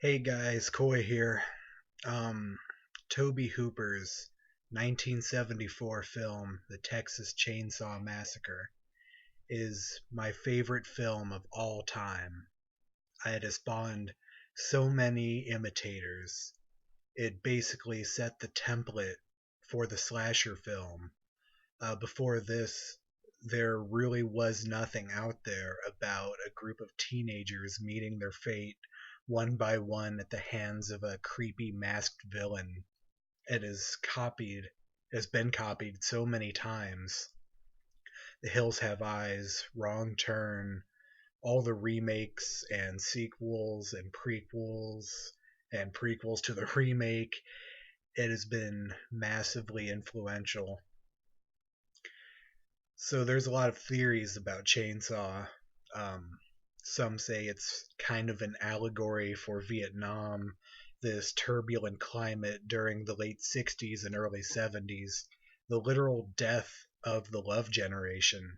Hey guys, Coy here. Um, Tobe Hooper's 1974 film, The Texas Chain Saw Massacre, is my favorite film of all time. It has spawned so many imitators. It basically set the template for the slasher film. Before this, there really was nothing out there about a group of teenagers meeting their fate one by one at the hands of a creepy masked villain. It is copied, has been copied so many times. The Hills Have Eyes, Wrong Turn, all the remakes and sequels and prequels to the remake. It has been massively influential. So there's a lot of theories about Chainsaw. Um, some say it's kind of an allegory for Vietnam, this turbulent climate during the late 60s and early 70s, the literal death of the love generation.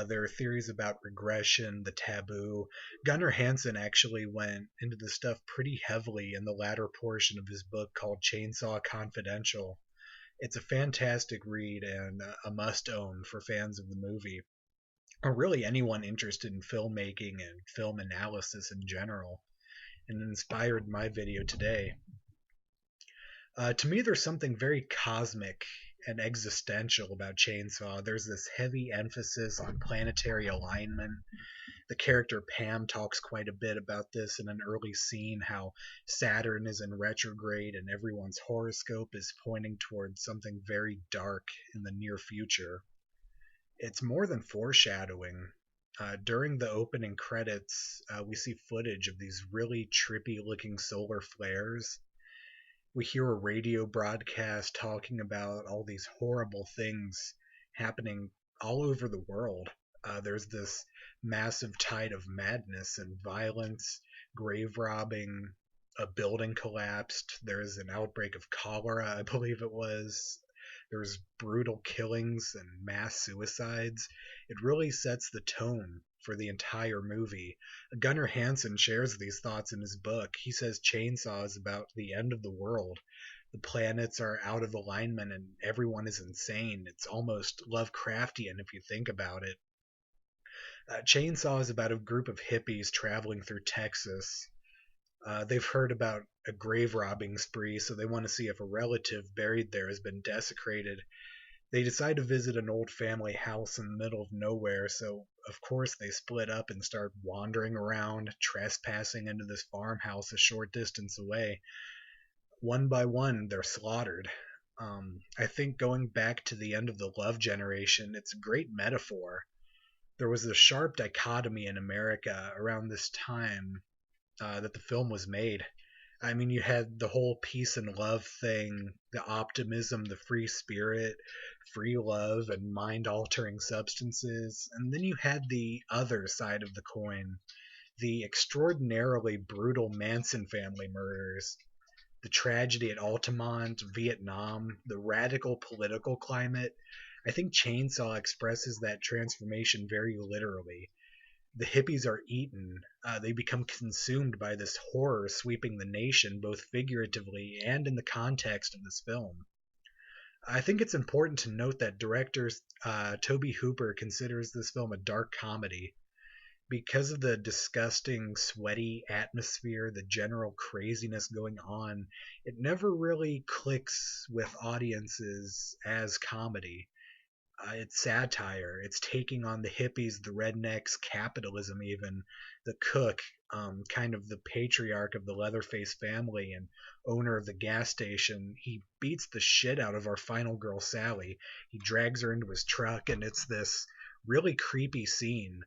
There are theories about regression, the taboo. Gunnar Hansen actually went into this stuff pretty heavily in the latter portion of his book called Chainsaw Confidential. It's a fantastic read and a must own for fans of the movie, or really anyone interested in filmmaking and film analysis in general, and it inspired my video today. To me, there's something very cosmic and existential about Chainsaw. There's this heavy emphasis on planetary alignment. The character Pam talks quite a bit about this in an early scene, how Saturn is in retrograde and everyone's horoscope is pointing towards something very dark in the near future. It's more than foreshadowing. During the opening credits, we see footage of these really trippy looking solar flares. We hear a radio broadcast talking about all these horrible things happening all over the world. There's this massive tide of madness and violence, grave robbing, a building collapsed, there's an outbreak of cholera, I believe it was. There's brutal killings and mass suicides. It really sets the tone for the entire movie. Gunnar Hansen shares these thoughts in his book. He says Chainsaw is about the end of the world. The planets are out of alignment and everyone is insane. It's almost Lovecraftian if you think about it. Chainsaw is about a group of hippies traveling through Texas. They've heard about a grave robbing spree, so they want to see if a relative buried there has been desecrated. They decide to visit an old family house in the middle of nowhere, so of course they split up and start wandering around, trespassing into this farmhouse a short distance away. One by one, they're slaughtered. I think going back to the end of the love generation, it's a great metaphor. There was a sharp dichotomy in America around this time that the film was made. I mean, you had the whole peace and love thing, the optimism, the free spirit, free love, and mind altering substances. And then you had the other side of the coin, the extraordinarily brutal Manson family murders, the tragedy at Altamont, Vietnam, the radical political climate. I think Chainsaw expresses that transformation very literally. The hippies are eaten. They become consumed by this horror sweeping the nation, both figuratively and in the context of this film. I think it's important to note that director Tobe Hooper considers this film a dark comedy. Because of the disgusting, sweaty atmosphere, the general craziness going on, it never really clicks with audiences as comedy. It's satire. It's taking on the hippies, the rednecks, capitalism, even the cook, kind of the patriarch of the Leatherface family and owner of the gas station. He beats the shit out of our final girl, Sally. He drags her into his truck, and it's this really creepy scene.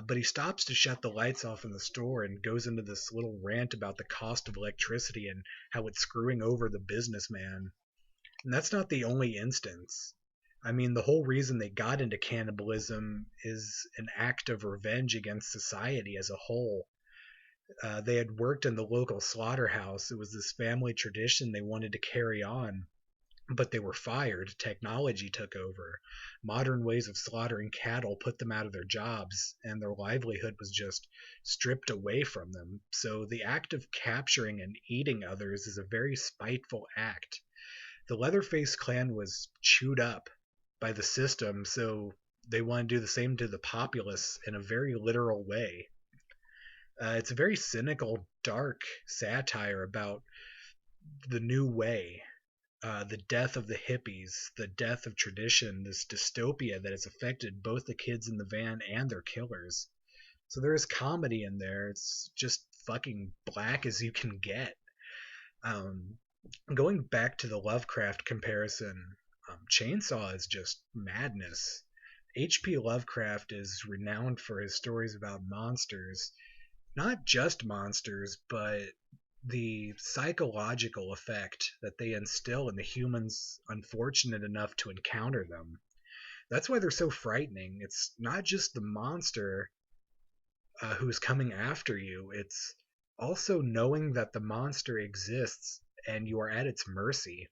But he stops to shut the lights off in the store and goes into this little rant about the cost of electricity and how it's screwing over the businessman. And that's not the only instance. I mean, the whole reason they got into cannibalism is an act of revenge against society as a whole. They had worked in the local slaughterhouse. It was this family tradition they wanted to carry on. but they were fired. Technology took over. Modern ways of slaughtering cattle put them out of their jobs, and their livelihood was just stripped away from them. So the act of capturing and eating others is a very spiteful act. The Leatherface clan was chewed up by the system, so they want to do the same to the populace in a very literal way. It's a very cynical, dark satire about the new way, the death of the hippies, the death of tradition, this dystopia that has affected both the kids in the van and their killers. So there is comedy in there. It's just fucking black as you can get. Um, Going back to the Lovecraft comparison, Chainsaw is just madness. H.P. Lovecraft is renowned for his stories about monsters, not just monsters, but the psychological effect that they instill in the humans unfortunate enough to encounter them. That's why they're so frightening. It's not just the monster who's coming after you, it's also knowing that the monster exists and you are at its mercy.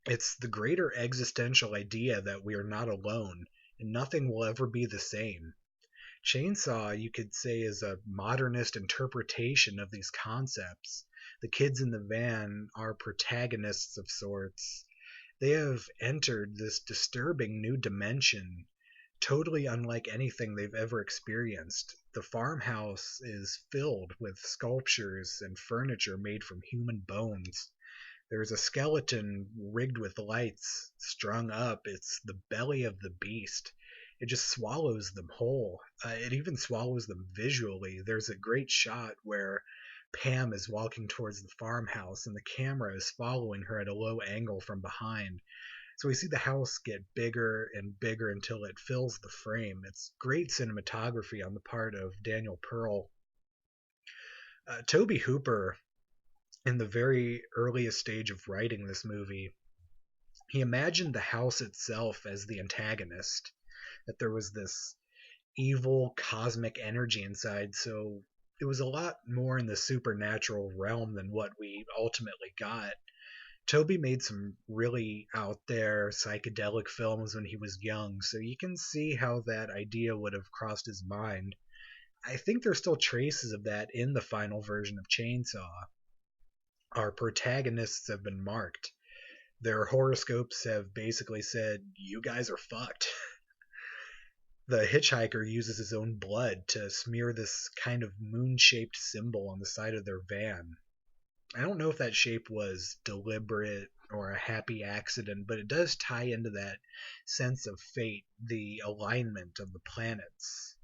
It's the greater existential idea that we are not alone and nothing will ever be the same. Chainsaw, you could say, is a modernist interpretation of these concepts. The kids in the van are protagonists of sorts. They have entered this disturbing new dimension, totally unlike anything they've ever experienced. The farmhouse is filled with sculptures and furniture made from human bones. There's a skeleton rigged with lights strung up. It's the belly of the beast. It just swallows them whole. It even swallows them visually. There's a great shot where Pam is walking towards the farmhouse and the camera is following her at a low angle from behind. So we see the house get bigger and bigger until it fills the frame. It's great cinematography on the part of Daniel Pearl. Tobe Hooper, in the very earliest stage of writing this movie, he imagined the house itself as the antagonist, that there was this evil cosmic energy inside, so it was a lot more in the supernatural realm than what we ultimately got. Toby made some really out there psychedelic films when he was young, so you can see how that idea would have crossed his mind. I think there's still traces of that in the final version of Chainsaw. Our protagonists have been marked. Their horoscopes have basically said, you guys are fucked. The hitchhiker uses his own blood to smear this kind of moon-shaped symbol on the side of their van. I don't know if that shape was deliberate or a happy accident, but it does tie into that sense of fate, the alignment of the planets.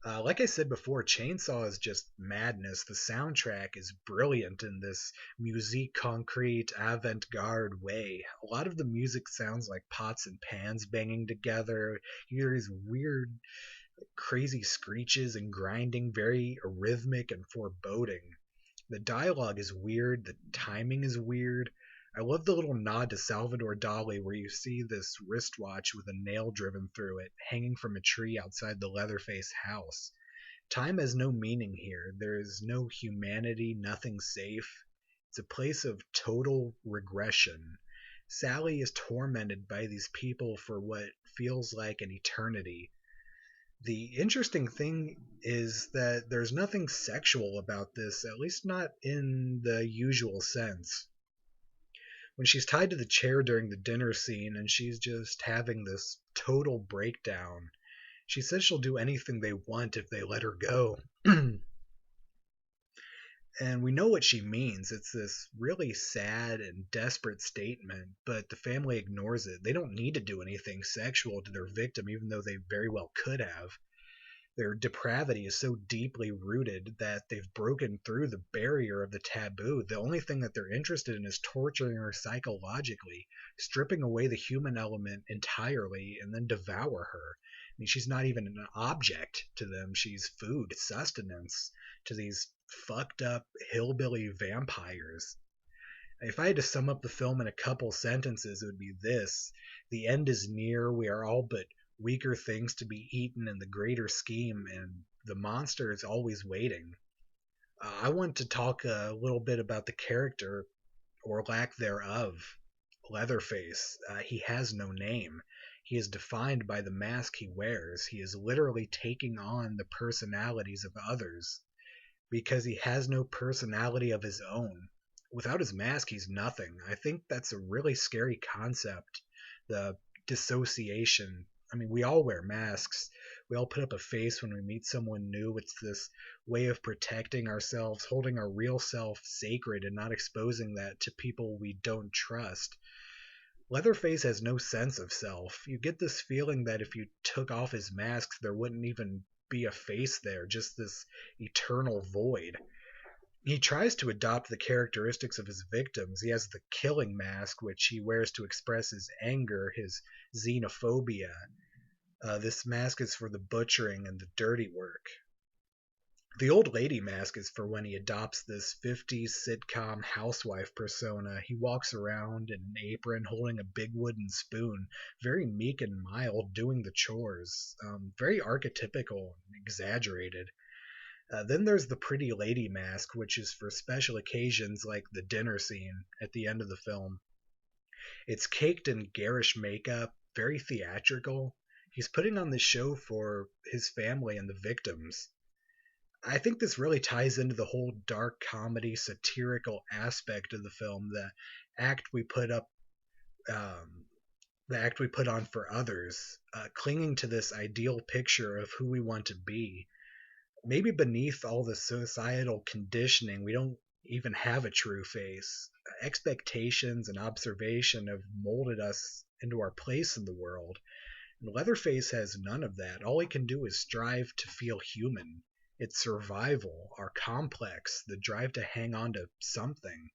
Like I said before, Chainsaw is just madness. The soundtrack is brilliant in this musique concrete, avant-garde way. A lot of the music sounds like pots and pans banging together. You hear these weird, crazy screeches and grinding, very rhythmic and foreboding. The dialogue is weird, the timing is weird. I love the little nod to Salvador Dali where you see this wristwatch with a nail driven through it hanging from a tree outside the Leatherface house. Time has no meaning here. There is no humanity, nothing safe. It's a place of total regression. Sally is tormented by these people for what feels like an eternity. The interesting thing is that there's nothing sexual about this, at least not in the usual sense. When she's tied to the chair during the dinner scene and she's just having this total breakdown, she says she'll do anything they want if they let her go. And we know what she means. It's this really sad and desperate statement, but the family ignores it. They don't need to do anything sexual to their victim, even though they very well could have. Their depravity is so deeply rooted that they've broken through the barrier of the taboo. The only thing that they're interested in is torturing her psychologically, stripping away the human element entirely, and then devour her. I mean, she's not even an object to them. She's food, sustenance to these fucked up hillbilly vampires. If I had to sum up the film in a couple sentences, it would be this: the end is near. We are all but weaker things to be eaten in the greater scheme, and the monster is always waiting. I want to talk a little bit about the character, or lack thereof. Leatherface, he has no name. He is defined by the mask he wears. He is literally taking on the personalities of others because he has no personality of his own. Without his mask, he's nothing. I think that's a really scary concept. The dissociation. I mean, we all wear masks. We all put up a face when we meet someone new. It's this way of protecting ourselves, holding our real self sacred, and not exposing that to people we don't trust. Leatherface has no sense of self. You get this feeling that if you took off his mask, there wouldn't even be a face there, just this eternal void. He tries to adopt the characteristics of his victims. He has the killing mask, which he wears to express his anger, his xenophobia. This mask is for the butchering and the dirty work. The old lady mask is for when he adopts this 50s sitcom housewife persona. He walks around in an apron holding a big wooden spoon, very meek and mild, doing the chores. Very archetypical and exaggerated. Then there's the pretty lady mask, which is for special occasions like the dinner scene at the end of the film. It's caked in garish makeup, very theatrical. He's putting on this show for his family and the victims. I think this really ties into the whole dark comedy satirical aspect of the film, act we put up the act we put on for others, clinging to this ideal picture of who we want to be. Maybe beneath all the societal conditioning, we don't even have a true face. Expectations and observation have molded us into our place in the world. And Leatherface has none of that. All he can do is strive to feel human. It's survival, our complex, the drive to hang on to something.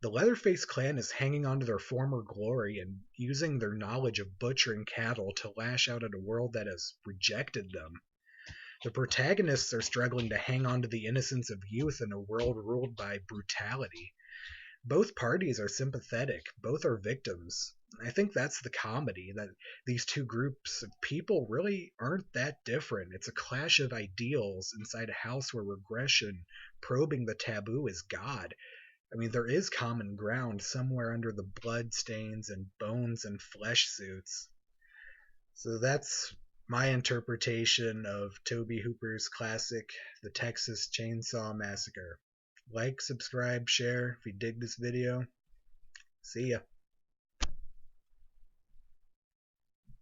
The Leatherface clan is hanging on to their former glory and using their knowledge of butchering cattle to lash out at a world that has rejected them. The protagonists are struggling to hang on to the innocence of youth in a world ruled by brutality. Both parties are sympathetic, both are victims. I think that's the comedy, that these two groups of people really aren't that different. It's a clash of ideals inside a house where regression, probing the taboo, is God. I mean, there is common ground somewhere under the blood stains and bones and flesh suits. So that's my interpretation of Tobe Hooper's classic, The Texas Chain Saw Massacre. Like, subscribe, share if you dig this video. See ya.